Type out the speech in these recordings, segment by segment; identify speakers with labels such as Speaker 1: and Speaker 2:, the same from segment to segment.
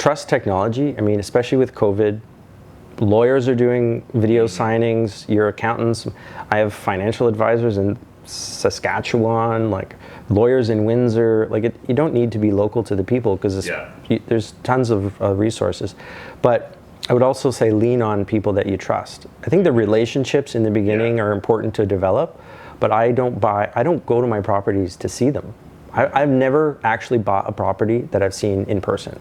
Speaker 1: trust technology. I mean, especially with COVID, lawyers are doing video signings, your accountants. I have financial advisors in Saskatchewan, like lawyers in Windsor. Like you don't need to be local to the people because there's tons of resources. But I would also say lean on people that you trust. I think the relationships in the beginning are important to develop, but I don't go to my properties to see them. I've never actually bought a property that I've seen in person.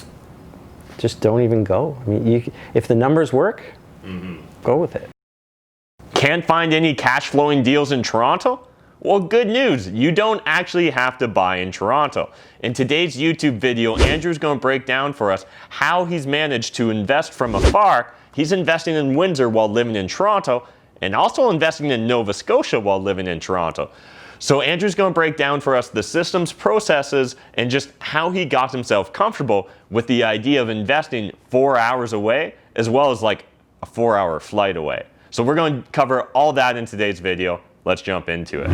Speaker 1: Just don't even go. I mean, if the numbers work, go with it.
Speaker 2: Can't find any cash flowing deals in Toronto? Well, good news, you don't actually have to buy in Toronto. In today's YouTube video, Andrew's going to break down for us how he's managed to invest from afar. He's investing in Windsor while living in Toronto, and also investing in Nova Scotia while living in Toronto. So Andrew's going to break down for us the systems, processes, and just how he got himself comfortable with the idea of investing 4 hours away, as well as like a 4-hour flight away. So we're going to cover all that in today's video. Let's jump into it.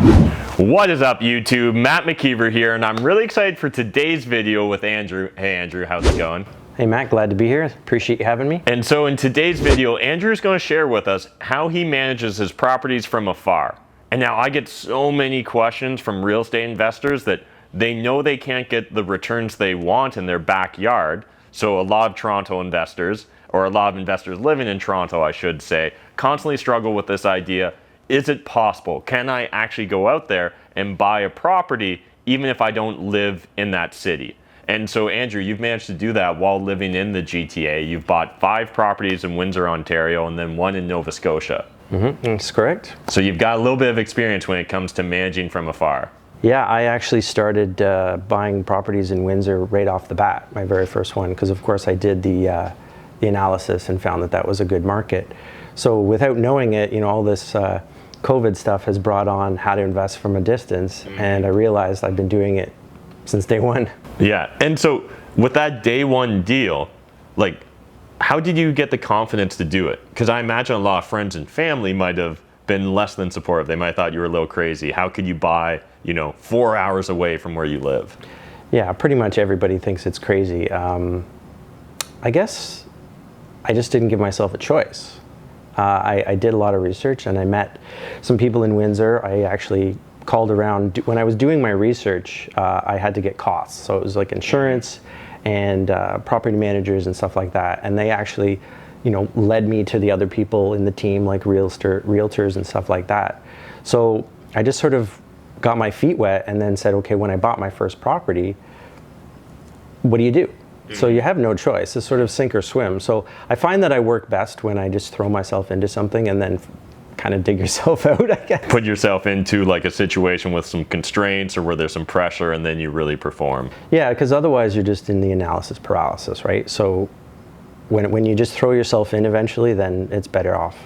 Speaker 2: What is up, YouTube? Matt McKeever here, and I'm really excited for today's video with Andrew. Hey Andrew, how's it going?
Speaker 1: Hey Matt, glad to be here. Appreciate you having me.
Speaker 2: And so in today's video, Andrew's going to share with us how he manages his properties from afar. And now I get so many questions from real estate investors that they know they can't get the returns they want in their backyard. So a lot of Toronto investors, or a lot of investors living in Toronto, I should say, constantly struggle with this idea. Is it possible? Can I actually go out there and buy a property even if I don't live in that city? And so Andrew, you've managed to do that while living in the GTA. You've bought 5 properties in Windsor, Ontario, and then 1 in Nova Scotia.
Speaker 1: That's correct.
Speaker 2: So you've got a little bit of experience when it comes to managing from afar.
Speaker 1: Yeah, I actually started buying properties in Windsor right off the bat, my very first one, because of course I did the analysis and found that that was a good market. So without knowing it, you know, all this COVID stuff has brought on how to invest from a distance, and I realized I've been doing it since day one.
Speaker 2: Yeah, and so with that day one deal, like, how did you get the confidence to do it? Because I imagine a lot of friends and family might have been less than supportive. They might have thought you were a little crazy. How could you buy, 4 hours away from where you live?
Speaker 1: Yeah, pretty much everybody thinks it's crazy. I guess I just didn't give myself a choice. I did a lot of research and I met some people in Windsor. I actually called around. When I was doing my research, I had to get costs. So it was like insurance and property managers and stuff like that. And they actually, led me to the other people in the team, like realtors and stuff like that. So I just sort of got my feet wet and then said, okay, when I bought my first property, what do you do? So you have no choice. It's sort of sink or swim. So I find that I work best when I just throw myself into something and then kind of dig yourself out, I guess.
Speaker 2: Put yourself into like a situation with some constraints or where there's some pressure and then you really perform.
Speaker 1: Yeah, because otherwise you're just in the analysis paralysis, right? So when you just throw yourself in eventually, then it's better off.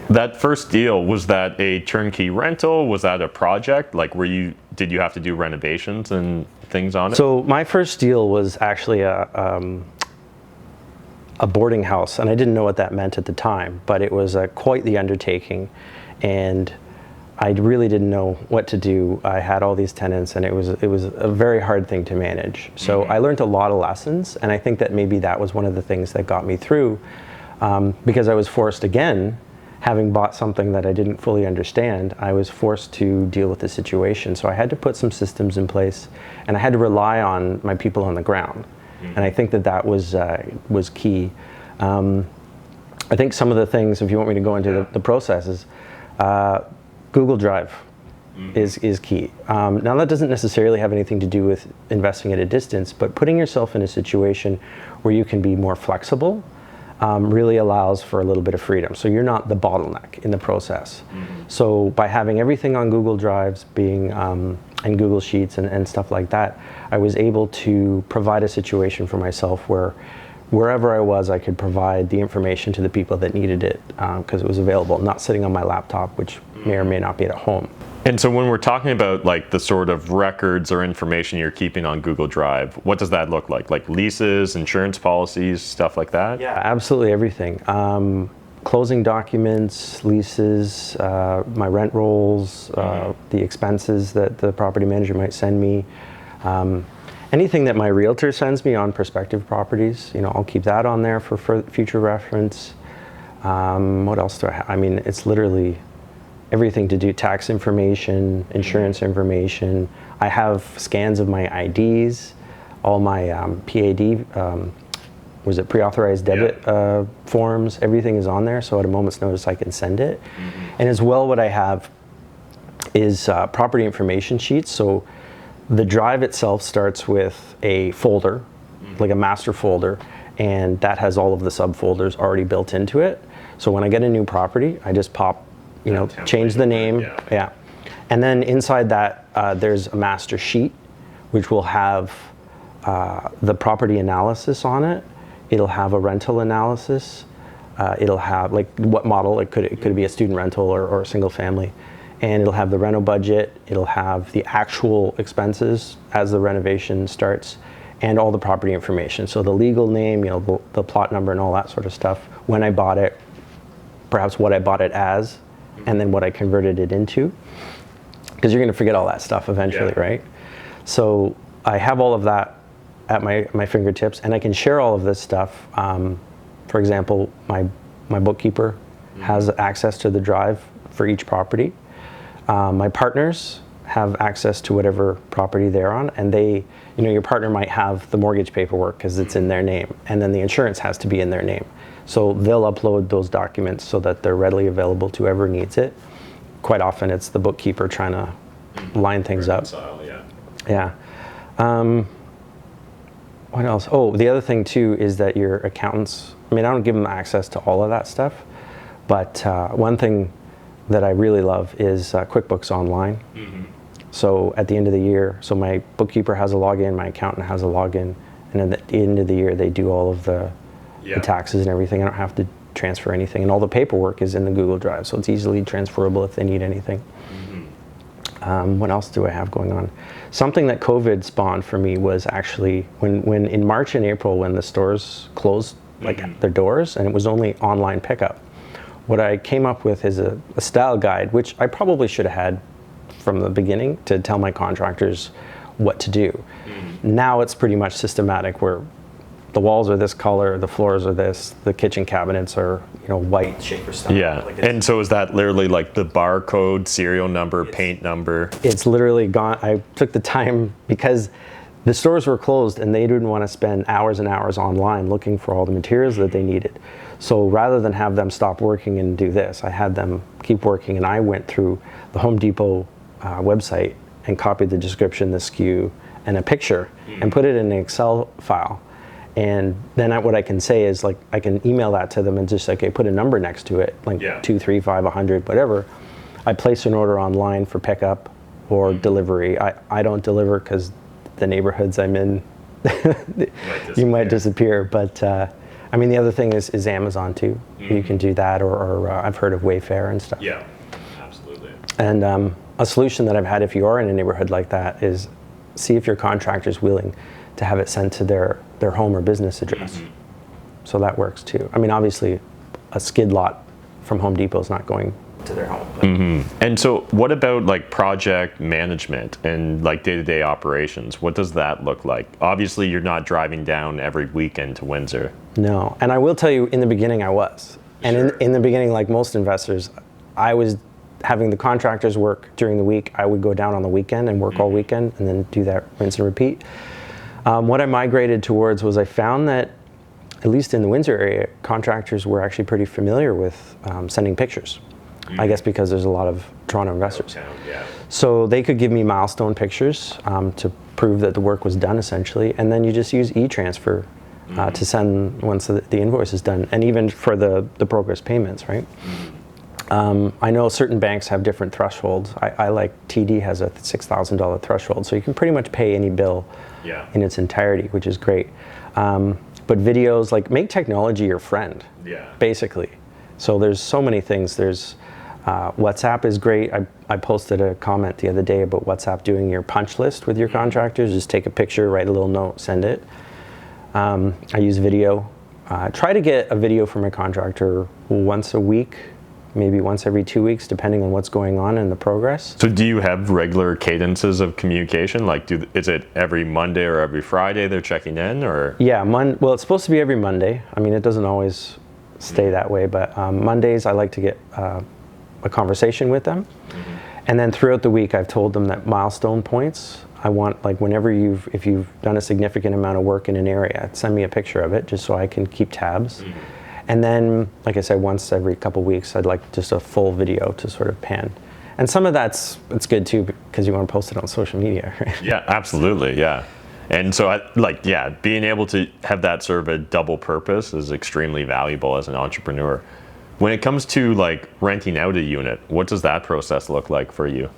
Speaker 2: That first deal, was that a turnkey rental? Was that a project? Like, did you have to do renovations and things on it?
Speaker 1: So my first deal was actually a boarding house, and I didn't know what that meant at the time, but it was quite the undertaking, and I really didn't know what to do. I had all these tenants, and it was a very hard thing to manage. So I learned a lot of lessons, and I think that maybe that was one of the things that got me through, because I was forced again, having bought something that I didn't fully understand, I was forced to deal with the situation. So I had to put some systems in place, and I had to rely on my people on the ground. And I think that was key. I think some of the things, if you want me to go into the processes, Google Drive is key. Now that doesn't necessarily have anything to do with investing at a distance, but putting yourself in a situation where you can be more flexible really allows for a little bit of freedom. So you're not the bottleneck in the process. So by having everything on Google Drives, being and Google Sheets and stuff like that, I was able to provide a situation for myself where wherever I was, I could provide the information to the people that needed it because it was available, not sitting on my laptop, which may or may not be at home.
Speaker 2: And so when we're talking about like the sort of records or information you're keeping on Google Drive, what does that look like? Like leases, insurance policies, stuff like that?
Speaker 1: Yeah, absolutely everything. Closing documents, leases, my rent rolls, the expenses that the property manager might send me. And anything that my realtor sends me on prospective properties, you know, I'll keep that on there for future reference. What else do I have? I mean, it's literally everything to do, tax information, insurance information. I have scans of my IDs, all my PAD, was it pre-authorized debit forms, everything is on there, so at a moment's notice I can send it. And as well, what I have is property information sheets. So the drive itself starts with a folder, like a master folder, and that has all of the subfolders already built into it. So when I get a new property, I just pop, you know, change the name, and then inside that there's a master sheet, which will have the property analysis on it. It'll have a rental analysis. It'll have like what model. It could be a student rental or a single family, and it'll have the reno budget. It'll have the actual expenses as the renovation starts, and all the property information. So the legal name, you know, the plot number, and all that sort of stuff. When I bought it, perhaps what I bought it as, and then what I converted it into, because you're going to forget all that stuff eventually, right? So I have all of that at my fingertips, and I can share all of this stuff. For example, my bookkeeper has access to the drive for each property. My partners have access to whatever property they're on, and they, you know, your partner might have the mortgage paperwork because it's in their name, and then the insurance has to be in their name. So they'll upload those documents so that they're readily available to whoever needs it. Quite often it's the bookkeeper trying to line things up. Yeah. What else? Oh, the other thing too is that your accountants, I mean, I don't give them access to all of that stuff, but one thing that I really love is QuickBooks Online. So at the end of the year, so my bookkeeper has a login, my accountant has a login, and at the end of the year they do all of the taxes and everything. I don't have to transfer anything, and all the paperwork is in the Google Drive, so it's easily transferable if they need anything. What else do I have going on? Something that COVID spawned for me was actually when in March and April, when the stores closed like their doors and it was only online pickup, what I came up with is a style guide, which I probably should have had from the beginning to tell my contractors what to do. Now it's pretty much systematic, where the walls are this color, the floors are this, the kitchen cabinets are, you know, white shaper style.
Speaker 2: Like and so is that literally like the barcode, serial number, paint number? It's
Speaker 1: literally gone. I took the time because the stores were closed and they didn't want to spend hours and hours online looking for all the materials that they needed. So rather than have them stop working and do this, I had them keep working, and I went through the Home Depot website and copied the description, the SKU, and a picture, and put it in an Excel file. And then what I can say is, like, I can email that to them and just, okay, put a number next to it, like 2, 3, 5, 100, whatever. I place an order online for pickup or delivery. I don't deliver because the neighborhoods I'm in, you might disappear. But I mean, the other thing is Amazon too. You can do that, or I've heard of Wayfair and stuff.
Speaker 2: Yeah, absolutely.
Speaker 1: And a solution that I've had, if you are in a neighborhood like that, is see if your contractor's willing to have it sent to their home or business address. So that works too. I mean, obviously, a skid lot from Home Depot is not going to their home.
Speaker 2: And so what about like project management and like day-to-day operations? What does that look like? Obviously, you're not driving down every weekend to Windsor.
Speaker 1: No, and I will tell you, in the beginning I was. And in the beginning, like most investors, I was having the contractors work during the week. I would go down on the weekend and work all weekend and then do that rinse and repeat. What I migrated towards was, I found that, at least in the Windsor area, contractors were actually pretty familiar with sending pictures. I guess because there's a lot of Toronto investors. So they could give me milestone pictures to prove that the work was done, essentially, and then you just use e-transfer to send once the invoice is done, and even for the progress payments, right? I know certain banks have different thresholds. I like TD has a $6,000 threshold, so you can pretty much pay any bill in its entirety, which is great. But videos, like, make technology your friend, basically. So there's so many things. There's WhatsApp is great. I posted a comment the other day about WhatsApp doing your punch list with your contractors. Just take a picture, write a little note, send it. I use video. Try to get a video from a contractor once a week, maybe once every 2 weeks, depending on what's going on in the progress.
Speaker 2: So do you have regular cadences of communication? Like, is it every Monday or every Friday they're checking in, or?
Speaker 1: Yeah, well, it's supposed to be every Monday. I mean, it doesn't always stay that way, but Mondays I like to get a conversation with them. And then throughout the week, I've told them that milestone points, I want, like, whenever if you've done a significant amount of work in an area, send me a picture of it just so I can keep tabs. And then, like I said, once every couple weeks, I'd like just a full video to sort of pan. And some of it's good too, because you want to post it on social media, right?
Speaker 2: Yeah, absolutely, yeah. And so, being able to have that sort of a double purpose is extremely valuable as an entrepreneur. When it comes to like renting out a unit, what does that process look like for you?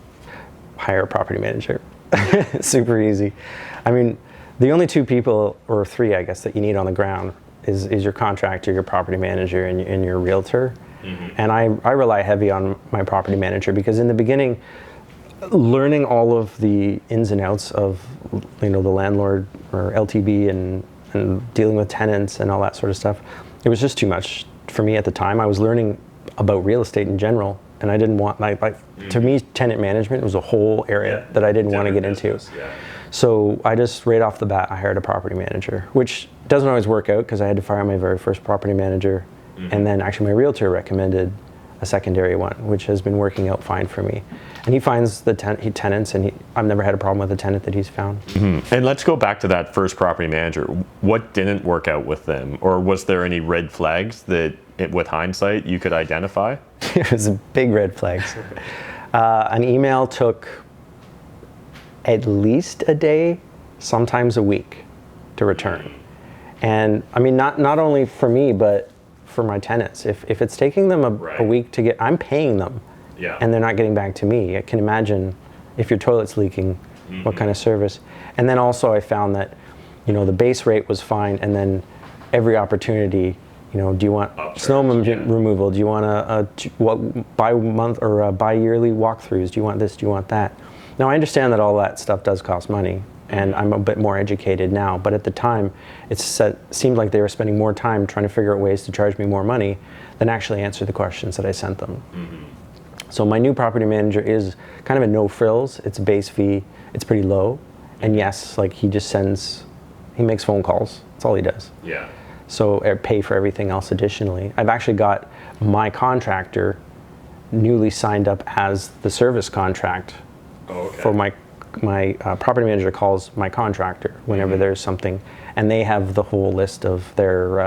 Speaker 1: Hire a property manager. Super easy. I mean, the only two people, or three, I guess, that you need on the ground is your contractor, your property manager, and your realtor. And I rely heavy on my property manager because in the beginning, learning all of the ins and outs of, the landlord or LTB and dealing with tenants and all that sort of stuff, it was just too much for me at the time. I was learning about real estate in general, and I didn't want, to me, tenant management was a whole area that I didn't want to get into. So I just, right off the bat, I hired a property manager, which doesn't always work out because I had to fire my very first property manager. And then actually my realtor recommended a secondary one, which has been working out fine for me. And he finds the tenants, and I've never had a problem with a tenant that he's found.
Speaker 2: And let's go back to that first property manager. What didn't work out with them? Or was there any red flags that, with hindsight, you could identify?
Speaker 1: It was big red flags. An email took at least a day, sometimes a week, to return. And I mean, not only for me, but for my tenants. If it's taking them a week to get, I'm paying them, and they're not getting back to me. I can imagine if your toilet's leaking, what kind of service. And then also I found that, the base rate was fine, and then every opportunity, do you want snow removal? Do you want a bi-month or bi-yearly walkthroughs? Do you want this? Do you want that? Now, I understand that all that stuff does cost money, and I'm a bit more educated now, but at the time, it seemed like they were spending more time trying to figure out ways to charge me more money than actually answer the questions that I sent them. So my new property manager is kind of a no-frills. It's a base fee. It's pretty low. And yes, he makes phone calls. That's all he does. So I pay for everything else additionally. I've actually got my contractor newly signed up as the service contract for my property manager calls my contractor whenever there's something, and they have the whole list of their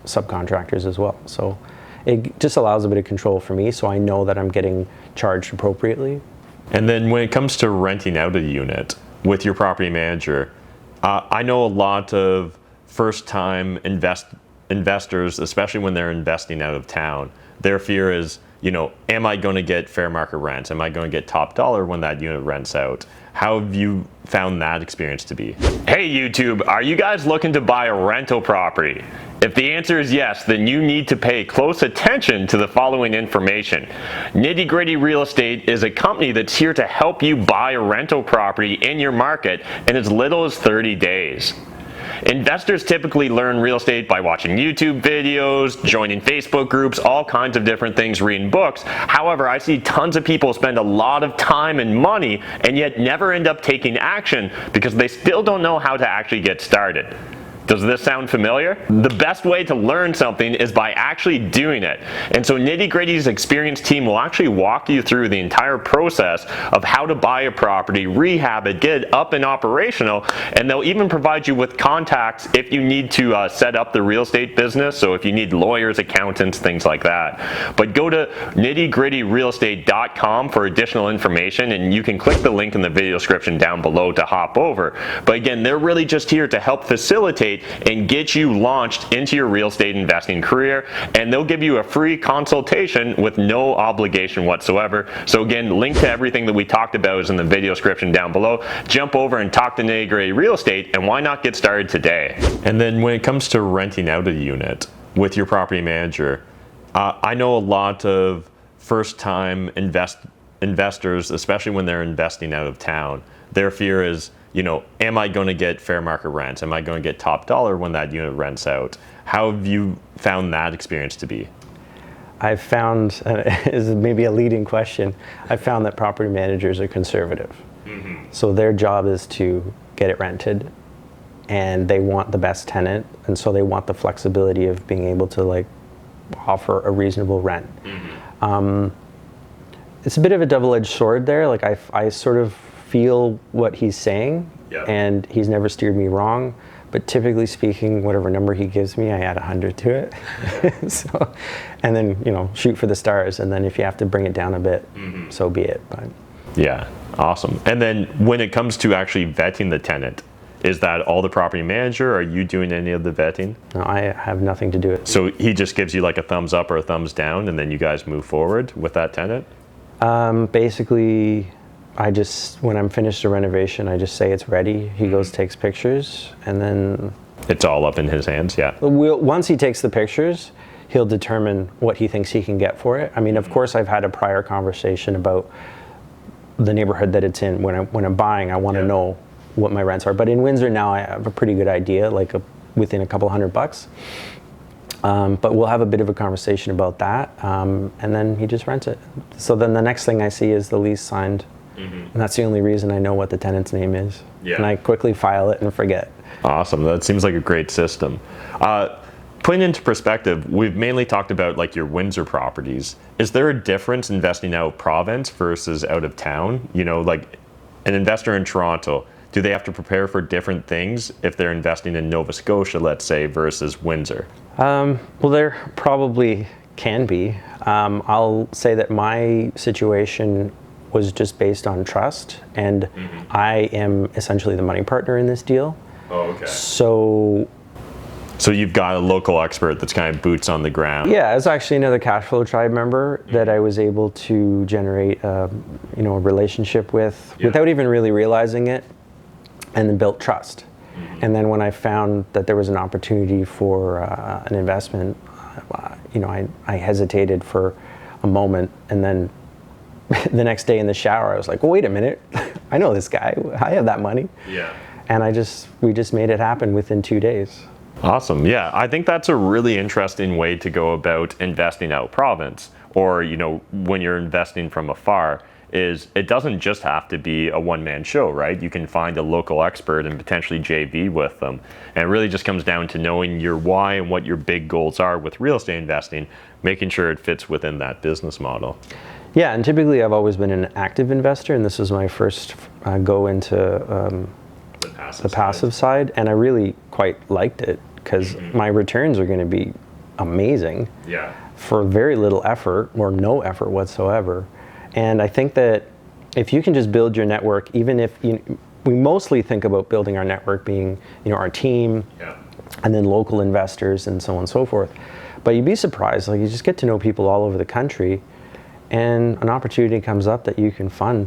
Speaker 1: subcontractors as well. So it just allows a bit of control for me, so I know that I'm getting charged appropriately.
Speaker 2: And then when it comes to renting out a unit with your property manager, I know a lot of first-time investors, especially when they're investing out of town, their fear is, am I going to get fair market rent? Am I going to get top dollar when that unit rents out? How have you found that experience to be? Hey YouTube, are you guys looking to buy a rental property? If the answer is yes, then you need to pay close attention to the following information. Nitty Gritty Real Estate is a company that's here to help you buy a rental property in your market in as little as 30 days. Investors typically learn real estate by watching YouTube videos, joining Facebook groups, all kinds of different things, reading books. However, I see tons of people spend a lot of time and money and yet never end up taking action because they still don't know how to actually get started. Does this sound familiar? The best way to learn something is by actually doing it. And so Nitty Gritty's experienced team will actually walk you through the entire process of how to buy a property, rehab it, get it up and operational, and they'll even provide you with contacts if you need to set up the real estate business. So if you need lawyers, accountants, things like that. But go to nittygrittyrealestate.com for additional information, and you can click the link in the video description down below to hop over. But again, they're really just here to help facilitate and get you launched into your real estate investing career, and they'll give you a free consultation with no obligation whatsoever. So again, link to everything that we talked about is in the video description down below. Jump over and talk to Nitty Gritty Real Estate, and why not get started today? And then when it comes to renting out a unit with your property manager, I know a lot of first-time investors, especially when they're investing out of town, their fear is, am I going to get fair market rent? Am I going to get top dollar when that unit rents out? How have you found that experience to be?
Speaker 1: I've found, is maybe a leading question, I've found that property managers are conservative. So their job is to get it rented, and they want the best tenant, and so they want the flexibility of being able to like offer a reasonable rent. It's a bit of a double-edged sword there. Like I sort of feel what he's saying, and he's never steered me wrong. But typically speaking, whatever number he gives me, I add 100 to it. So, and then, you know, shoot for the stars. And then if you have to bring it down a bit, so be it. But
Speaker 2: yeah, awesome. And then when it comes to actually vetting the tenant, is that all the property manager? Are you doing any of the vetting?
Speaker 1: no, I have nothing to do with it.
Speaker 2: So he just gives you like a thumbs up or a thumbs down, and then you guys move forward with that tenant?
Speaker 1: Basically, I just, when I'm finished a renovation, I just say it's ready. He goes, takes pictures, and then
Speaker 2: It's all up in his hands, yeah.
Speaker 1: once he takes the pictures, he'll determine what he thinks he can get for it. I mean, of course, I've had a prior conversation about the neighborhood that it's in. When I'm buying, I want to know what my rents are. But in Windsor now, I have a pretty good idea, like within a couple $100. But we'll have a bit of a conversation about that, and then he just rents it. So then the next thing I see is the lease signed, and that's the only reason I know what the tenant's name is. And I quickly file it and forget.
Speaker 2: Awesome. That seems like a great system. Putting into perspective, we've mainly talked about like your Windsor properties. Is there a difference investing out province versus out of town? You know, like an investor in Toronto, do they have to prepare for different things if they're investing in Nova Scotia, let's say, versus Windsor?
Speaker 1: Well, there probably can be. I'll say that my situation was just based on trust, and I am essentially the money partner in this deal.
Speaker 2: Oh, okay.
Speaker 1: So
Speaker 2: you've got a local expert that's kind of boots on the ground.
Speaker 1: yeah, it's actually another Cashflow Tribe member that I was able to generate, a relationship with without even really realizing it, and then built trust. And then when I found that there was an opportunity for an investment, I hesitated for a moment, and then the next day in the shower, I was like, well, wait a minute, I know this guy, I have that money.
Speaker 2: Yeah.
Speaker 1: And we just made it happen within 2 days.
Speaker 2: Awesome. Yeah, I think that's a really interesting way to go about investing out province, or, when you're investing from afar. Is it doesn't just have to be a one-man show, right? You can find a local expert and potentially JV with them. And it really just comes down to knowing your why and what your big goals are with real estate investing, making sure it fits within that business model.
Speaker 1: Yeah, and typically I've always been an active investor, and this was my first go into the passive side, and I really quite liked it because my returns are going to be amazing for very little effort or no effort whatsoever. And I think that if you can just build your network, even if we mostly think about building our network being, our team, and then local investors and so on and so forth. But you'd be surprised, like you just get to know people all over the country, and an opportunity comes up that you can fund.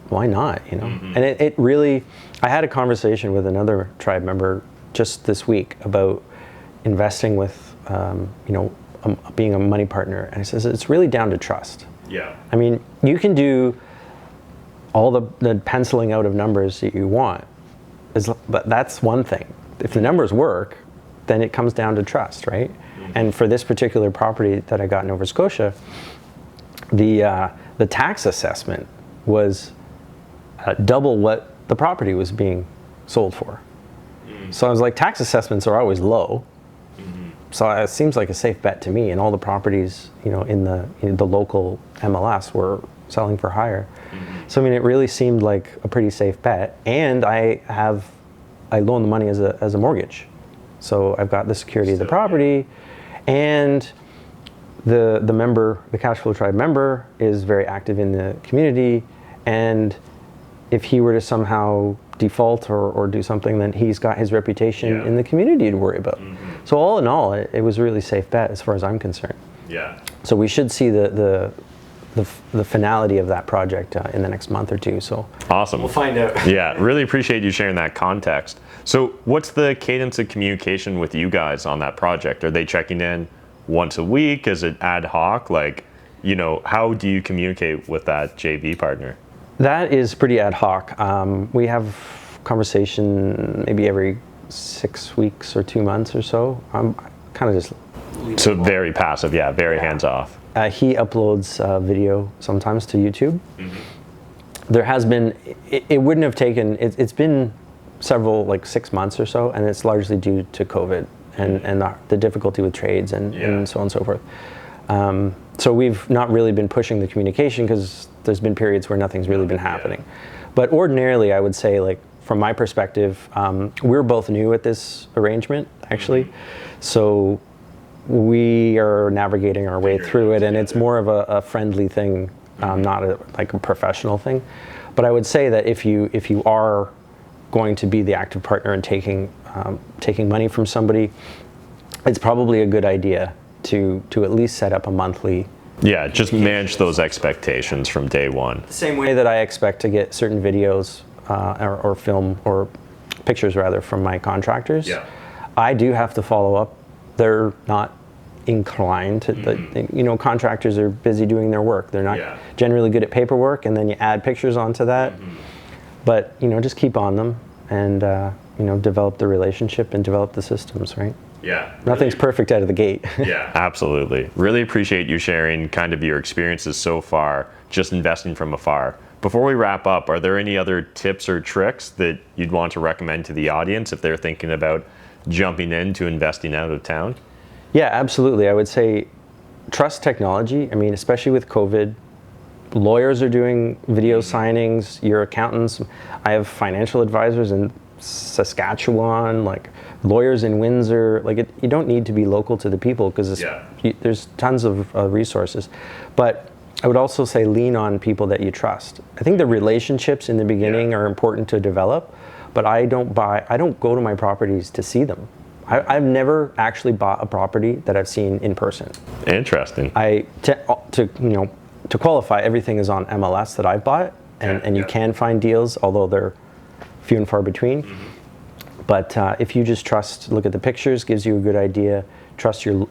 Speaker 1: Why not? And it really, I had a conversation with another tribe member just this week about investing with, being a money partner, and he says it's really down to trust.
Speaker 2: Yeah.
Speaker 1: I mean, you can do all the penciling out of numbers that you want, but that's one thing. If the numbers work, then it comes down to trust, right? And for this particular property that I got in Nova Scotia, the tax assessment was double what the property was being sold for. So I was like, tax assessments are always low. So it seems like a safe bet to me, and all the properties, in the local MLS were selling for higher. So I mean, it really seemed like a pretty safe bet, and I loan the money as a mortgage, so I've got the security of the property, and the Cashflow Tribe member is very active in the community, and if he were to somehow default or do something, then he's got his reputation in the community to worry about. So all in all, it was a really safe bet as far as I'm concerned.
Speaker 2: Yeah.
Speaker 1: So we should see the finality of that project in the next month or two. So
Speaker 2: awesome.
Speaker 1: We'll find out.
Speaker 2: Yeah, really appreciate you sharing that context. So what's the cadence of communication with you guys on that project? Are they checking in once a week? Is it ad hoc? Like, how do you communicate with that JV partner?
Speaker 1: That is pretty ad hoc. We have conversation maybe every 6 weeks or 2 months or so. I'm kind of just...
Speaker 2: So very passive, very hands off.
Speaker 1: He uploads video sometimes to YouTube. There has been, it wouldn't have taken, it's been several, like 6 months or so, and it's largely due to COVID and the difficulty with trades and so on and so forth. So we've not really been pushing the communication because there's been periods where nothing's really been happening. But ordinarily, I would say, like, from my perspective, we're both new at this arrangement, actually. So we are navigating our way through it, and it's more of a friendly thing, not like a professional thing. But I would say that if you are going to be the active partner in taking money from somebody, it's probably a good idea to at least set up a monthly.
Speaker 2: Yeah, just manage those expectations from day one.
Speaker 1: The same way that I expect to get certain videos or film or pictures rather from my contractors. I do have to follow up. They're not inclined to, contractors are busy doing their work. They're not generally good at paperwork, and then you add pictures onto that. But, just keep on them and, develop the relationship and develop the systems, right?
Speaker 2: Yeah.
Speaker 1: Nothing's perfect out of the gate.
Speaker 2: Yeah, absolutely. Really appreciate you sharing kind of your experiences so far, just investing from afar. Before we wrap up, are there any other tips or tricks that you'd want to recommend to the audience if they're thinking about jumping into investing out of town?
Speaker 1: Yeah, absolutely. I would say trust technology. I mean, especially with COVID, lawyers are doing video signings, your accountants. I have financial advisors in Saskatchewan, like lawyers in Windsor. Like, you don't need to be local to the people because there's tons of resources. But I would also say lean on people that you trust. I think the relationships in the beginning are important to develop, but I don't go to my properties to see them. I've never actually bought a property that I've seen in person.
Speaker 2: Interesting.
Speaker 1: To qualify, everything is on MLS that I've bought, and you can find deals, although they're few and far between. But if you just trust, look at the pictures, gives you a good idea. Trust your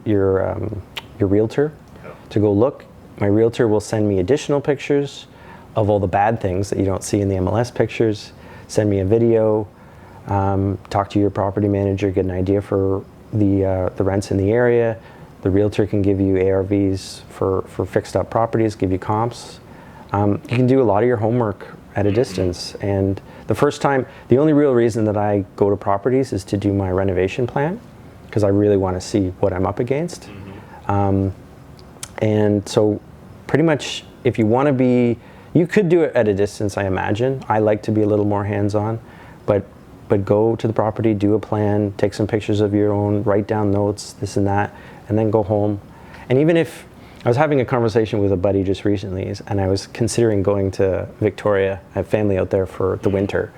Speaker 1: realtor to go look. My realtor will send me additional pictures of all the bad things that you don't see in the MLS pictures. Send me a video. Talk to your property manager, get an idea for the rents in the area. The realtor can give you ARVs for fixed up properties, give you comps. You can do a lot of your homework at a distance. And the only real reason that I go to properties is to do my renovation plan, because I really want to see what I'm up against. And so pretty much if you want to be, you could do it at a distance, I imagine. I like to be a little more hands-on, but go to the property, do a plan, take some pictures of your own, write down notes, this and that, and then go home. And even if, I was having a conversation with a buddy just recently, and I was considering going to Victoria. I have family out there for the winter.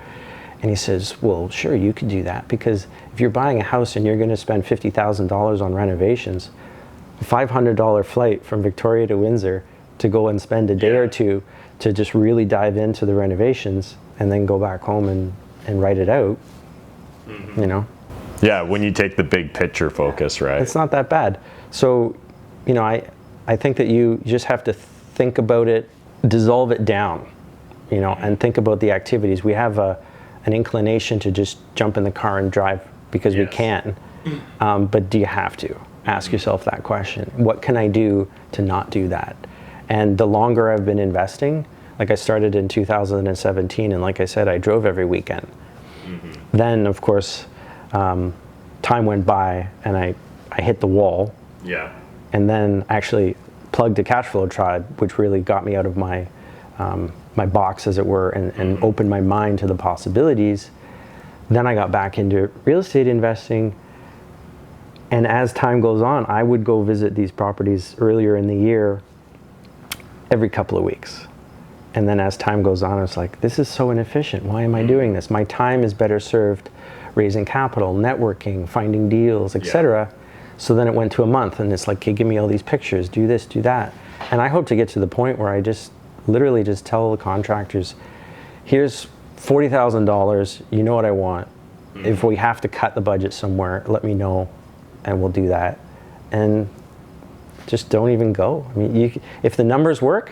Speaker 1: And he says, well, sure, you could do that, because if you're buying a house and you're going to spend $50,000 on renovations, a $500 flight from Victoria to Windsor to go and spend a day or two to just really dive into the renovations and then go back home and write it out,
Speaker 2: Yeah, when you take the big picture focus, right?
Speaker 1: It's not that bad. So, I think that you just have to think about it, dissolve it down, and think about the activities. We have an inclination to just jump in the car and drive because we can, but do you have to? Ask yourself that question. What can I do to not do that? And the longer I've been investing, like I started in 2017, and like I said, I drove every weekend. Then, of course, time went by and I hit the wall. And then actually plugged a Cashflow Tribe, which really got me out of my my box, as it were, and opened my mind to the possibilities. Then I got back into real estate investing. And as time goes on, I would go visit these properties earlier in the year every couple of weeks. And then as time goes on, it's like, this is so inefficient. Why am I doing this? My time is better served raising capital, networking, finding deals, etc. So then it went to a month, and it's like, okay, give me all these pictures, do this, do that. And I hope to get to the point where I just literally just tell the contractors, here's $40,000, you know what I want. If we have to cut the budget somewhere, let me know, and we'll do that. And just don't even go. I mean, if the numbers work,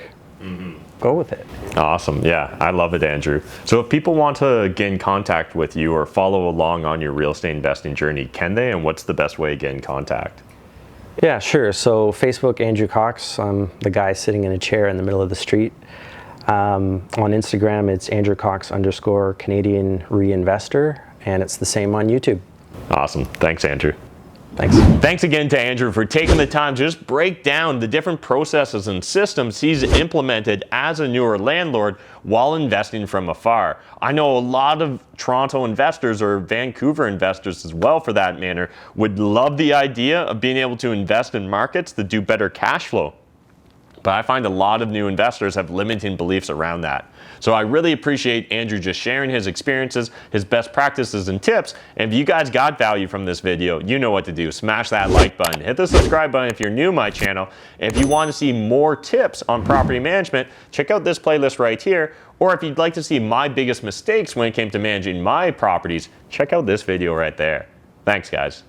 Speaker 1: go with it.
Speaker 2: Awesome. Yeah, I love it, Andrew. So if people want to get in contact with you or follow along on your real estate investing journey, can they? And what's the best way to get in contact?
Speaker 1: Yeah, sure. So Facebook, Andrew Cox. I'm the guy sitting in a chair in the middle of the street. On Instagram, it's Andrew Cox _ Canadian Reinvestor, and it's the same on YouTube.
Speaker 2: Awesome. Thanks, Andrew.
Speaker 1: Thanks.
Speaker 2: Thanks again to Andrew for taking the time to just break down the different processes and systems he's implemented as a newer landlord while investing from afar. I know a lot of Toronto investors, or Vancouver investors as well for that matter, would love the idea of being able to invest in markets that do better cash flow. But I find a lot of new investors have limiting beliefs around that. So I really appreciate Andrew just sharing his experiences, his best practices and tips. And if you guys got value from this video, you know what to do. Smash that like button, hit the subscribe button if you're new to my channel. And if you want to see more tips on property management, check out this playlist right here. Or if you'd like to see my biggest mistakes when it came to managing my properties, check out this video right there. Thanks, guys.